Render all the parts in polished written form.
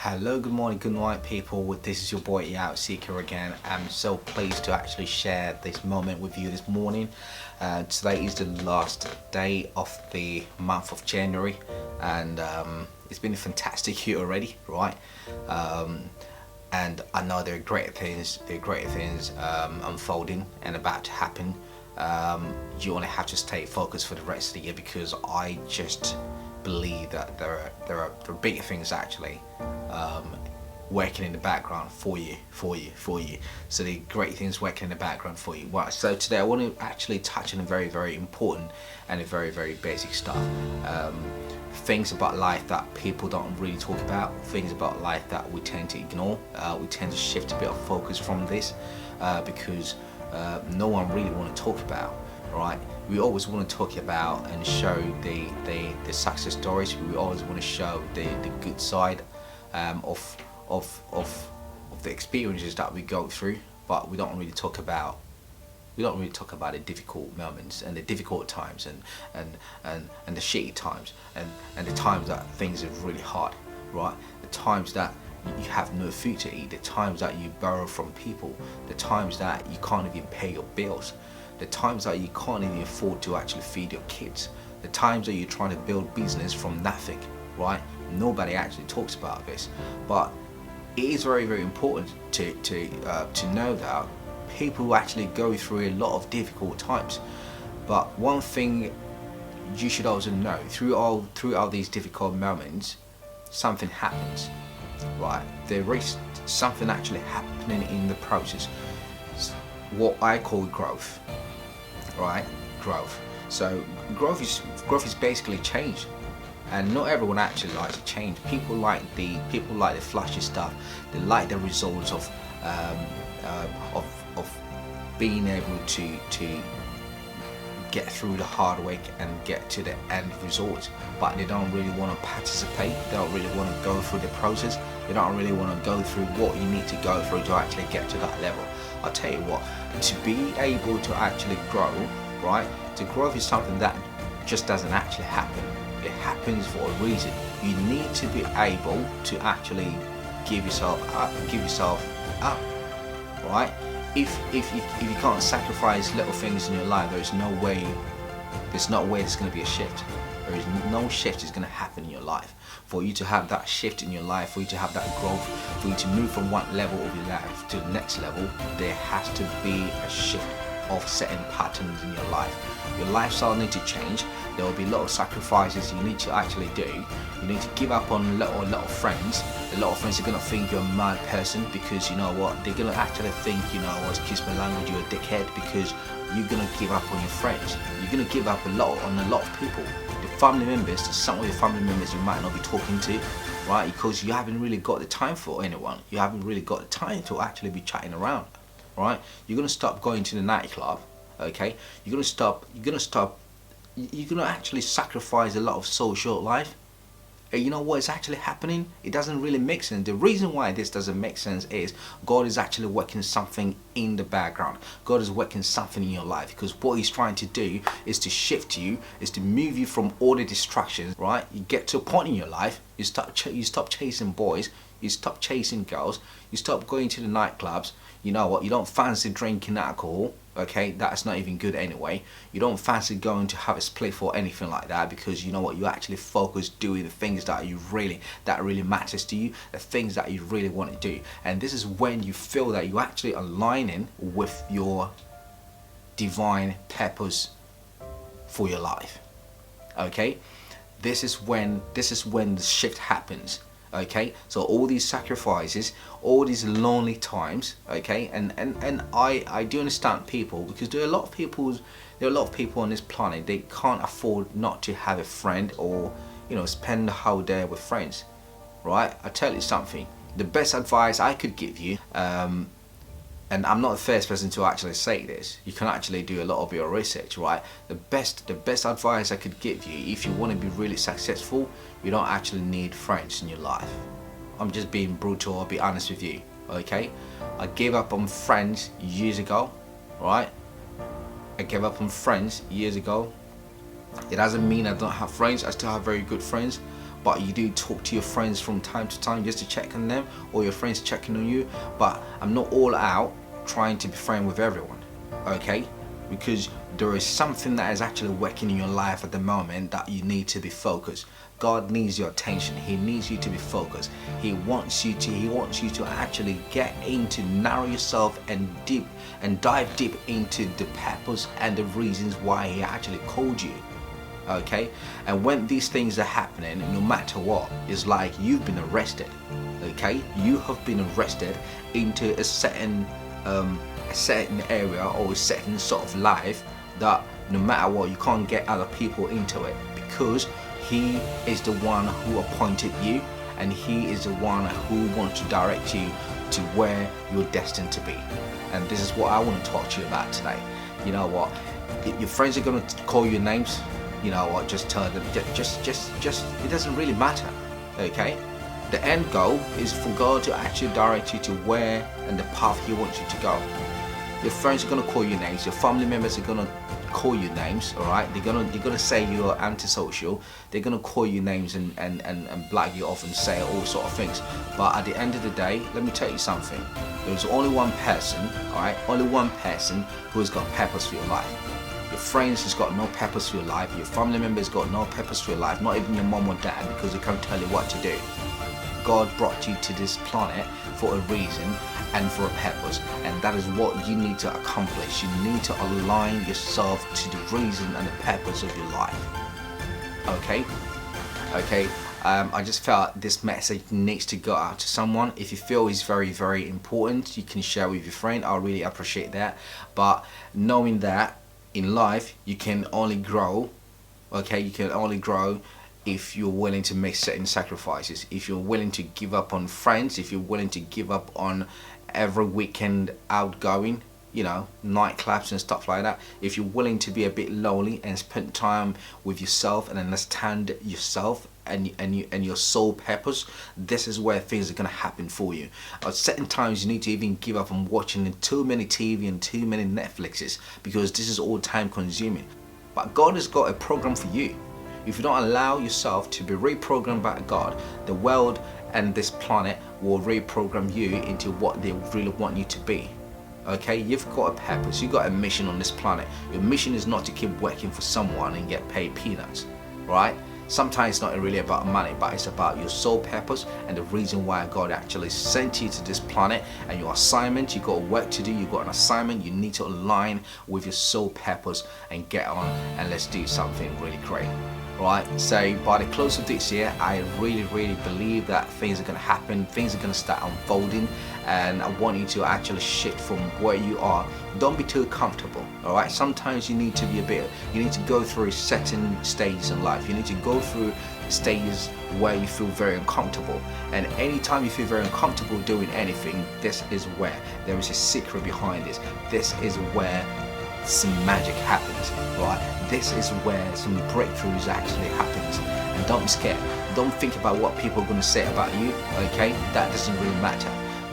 Hello, good morning, good night, people. This is your boy Cika again. I'm so pleased to actually share this moment with you this morning. Today is the last day of the month of January, and it's been a fantastic year already, right? And I know there are great things, unfolding and about to happen. You only have to stay focused for the rest of the year, because I just believe that there are bigger things actually working in the background for you. So the great things working in the background for you. Well, so today I want to actually touch on a very important and a very basic stuff. Things about life that people don't really talk about, things about life that we tend to ignore. We tend to shift a bit of focus from this because no one really want to talk about, right? We always want to talk about and show the success stories. We always want to show the good side of the experiences that we go through, but we don't really talk about the difficult moments and the difficult times and the shitty times and the times that things are really hard, right? The times that you have no food to eat, the times that you borrow from people, the times that you can't even pay your bills, the times that you can't even afford to actually feed your kids, the times that you're trying to build business from nothing, right? Nobody actually talks about this, but it is very important to know that people actually go through a lot of difficult times. But one thing you should also know, throughout these difficult moments, something happens, right? There is something actually happening in the process, what I call growth, right? Growth. So growth is basically change, and not everyone actually likes to change. People like the flashy stuff. They like the results of being able to get through the hard work and get to the end result, but they don't really want to participate. They don't really want to go through the process. They don't really want to go through what you need to go through to actually get to that level. I'll tell you what, to be able to actually grow, right? The growth is something that just doesn't actually happen. It happens for a reason. You need to be able to actually give yourself up, right? If you can't sacrifice little things in your life, there's no way there's going to be a shift. There is no shift is going to happen in your life. For you to have that shift in your life, for you to have that growth, for you to move from one level of your life to the next level, there has to be a shift of certain patterns in your life. Your lifestyle needs to change. There will be a lot of sacrifices you need to actually do. You need to give up on a lot of friends. A lot of friends are going to think you're a mad person, because you know what, they're going to actually think, you know what, excuse my language, you're a dickhead, because you're going to give up on your friends. You're going to give up on a lot of people. The family members, some of your family members you might not be talking to, right? Because you haven't really got the time for anyone. You haven't really got the time to actually be chatting around, right? You're going to stop going to the nightclub, okay? You're going to actually sacrifice a lot of social life. And you know what is actually happening? It doesn't really make sense. The reason why this doesn't make sense is God is actually working something in the background. God is working something in your life, because what He's trying to do is to shift you, is to move you from all the distractions, right? You get to a point in your life, you stop chasing boys, you stop chasing girls, you stop going to the nightclubs. You know what? You don't fancy drinking alcohol, okay? That's not even good anyway. You don't fancy going to have a split or anything like that, because you know what? You actually focus doing the things that really matters to you, the things that you really want to do. And this is when you feel that you're actually aligning with your divine purpose for your life, okay? This is when the shift happens. Okay, so all these sacrifices, all these lonely times, okay, and I do understand people, because there are a lot of people on this planet, they can't afford not to have a friend, or you know, spend the whole day with friends, right? I tell you something, the best advice I could give you, and I'm not the first person to actually say this, you can actually do a lot of your research, right? The best advice I could give you, if you want to be really successful, you don't actually need friends in your life. I'm just being brutal, I'll be honest with you, okay? I gave up on friends years ago, right? I gave up on friends years ago. It doesn't mean I don't have friends, I still have very good friends, but you do talk to your friends from time to time just to check on them, or your friends checking on you. But I'm not all out trying to be friends with everyone, okay? Because there is something that is actually working in your life at the moment that you need to be focused. God needs your attention. He needs you to be focused. He wants you to actually get into, narrow yourself and dive deep into the purpose and the reasons why He actually called you. Okay? And when these things are happening, no matter what, it's like you've been arrested. Okay? You have been arrested into a certain area or a certain sort of life that no matter what, you can't get other people into it, because He is the one who appointed you, and He is the one who wants to direct you to where you're destined to be. And this is what I want to talk to you about today. You know what? Your friends are going to call you names. You know what? Just tell them. Just. It doesn't really matter. Okay? The end goal is for God to actually direct you to where and the path He wants you to go. Your friends are going to call you names. Your family members are going to call you names. All right? They're gonna say you're antisocial. They're gonna call you names and blag you off and say all sort of things. But at the end of the day, let me tell you something. There's only one person. All right? Only one person who has got purpose for your life. Your friends has got no purpose for your life. Your family members got no purpose for your life. Not even your mom or dad, because they can't tell you what to do. God brought you to this planet for a reason and for a purpose, and that is what you need to accomplish. You need to align yourself to the reason and the purpose of your life. Okay? I just felt this message needs to go out to someone. If you feel it's very, very important, you can share with your friend. I really appreciate that. But knowing that in life you can only grow, okay, you can only grow if you're willing to make certain sacrifices, if you're willing to give up on friends, if you're willing to give up on every weekend outgoing, nightclubs and stuff like that, if you're willing to be a bit lonely and spend time with yourself and understand yourself and your soul purpose, this is where things are going to happen for you. At certain times you need to even give up on watching too many TV and too many Netflixes, because this is all time consuming. But God has got a program for you. If you don't allow yourself to be reprogrammed by God, the world and this planet will reprogram you into what they really want you to be. Okay, you've got a purpose, you've got a mission on this planet. Your mission is not to keep working for someone and get paid peanuts, right? Sometimes it's not really about money, but it's about your soul purpose and the reason why God actually sent you to this planet, and your assignment. You got work to do, you got an assignment. You need to align with your soul purpose and get on, and let's do something really great. Right, so by the close of this year, I really believe that things are going to happen, things are going to start unfolding, and I want you to actually shift from where you are. Don't be too comfortable. All right, sometimes you need to be you need to go through certain stages in life. You need to go through stages where you feel very uncomfortable, and anytime you feel very uncomfortable doing anything, this is where there is a secret behind this. This is where some magic happens, right? This is where some breakthroughs actually happens. And don't be scared. Don't think about what people are going to say about you. Okay, that doesn't really matter.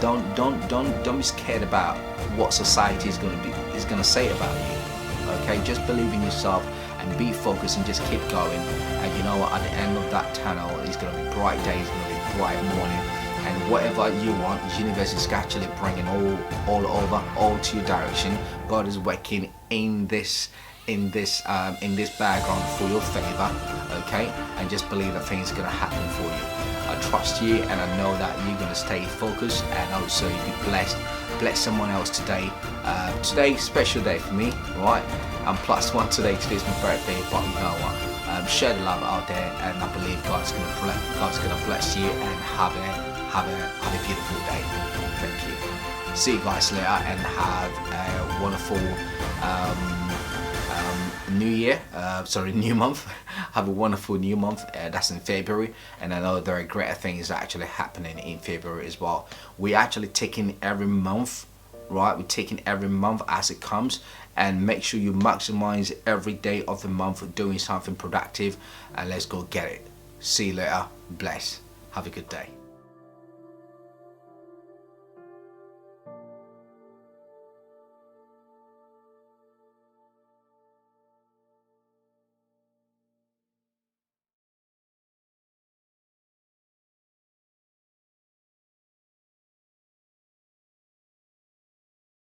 Don't be scared about what society is going to say about you. Okay, just believe in yourself and be focused and just keep going. And you know what? At the end of that tunnel, it's going to be bright days, it's going to be bright morning. And whatever you want, the universe is actually bringing all over, all to your direction. God is working in this background for your favor, okay? And just believe that things are gonna happen for you. I trust you, and I know that you're gonna stay focused, and also you be blessed. Bless someone else today. Today's special day for me, right? I'm +1 today. Today's my birthday, but you know what? Share the love out there, and I believe God's gonna bless you and have a beautiful day. Thank you. See you guys later, and have a wonderful new month. Have a wonderful new month. That's in February, and I know there are greater things actually happening in February as well. We're actually taking every month, right? We're taking every month as it comes, and make sure you maximize every day of the month for doing something productive, and let's go get it. See you later. Bless. Have a good day.